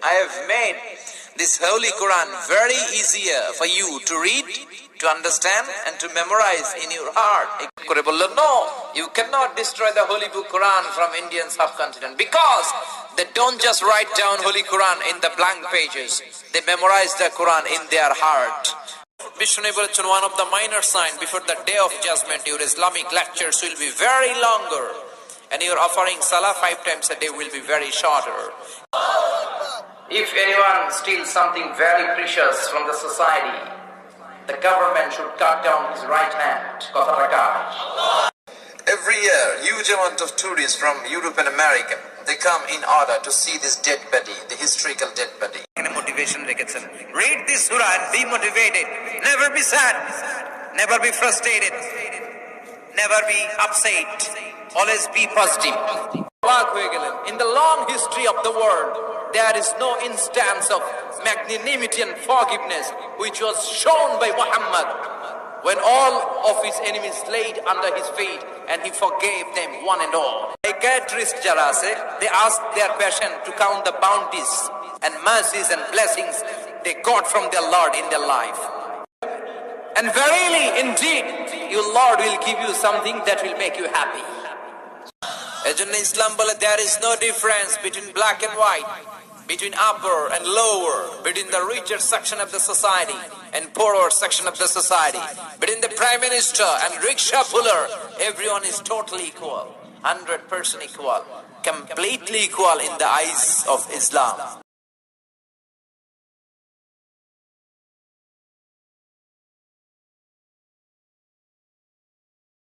I have made this Holy Quran very easier for you to read, to understand and to memorize in your heart. No, you cannot destroy the Holy Book Quran from Indian subcontinent because they don't just write down Holy Quran in the blank pages. They memorize the Quran in their heart. Vishnu বলেছেন, one of the minor signs before the day of judgment, your Islamic lectures will be very longer and your offering salah 5 times a day will be very shorter. If anyone steals something very precious from the society, the government should cut down his right hand. Every year, huge amount of tourists from Europe and America, they come in order to see this dead body, the historical dead body. Motivation রেখেছেন, read this surah and be motivated. Never be sad, never be frustrated, never be upset, always be positive. In the long history of the world, there is no instance of magnanimity and forgiveness which was shown by Muhammad when all of his enemies laid under his feet and he forgave them one and all. Psychiatrists jara ase, they ask their patient to count the bounties and mercies and blessings they got from their Lord in their life. And verily, indeed, your Lord will give you something that will make you happy. Islam bole there is no difference between black and white, between upper and lower, between the richer section of the society and poorer section of the society, between the prime minister and rickshaw puller. Everyone is totally equal, 100% equal, completely equal in the eyes of Islam.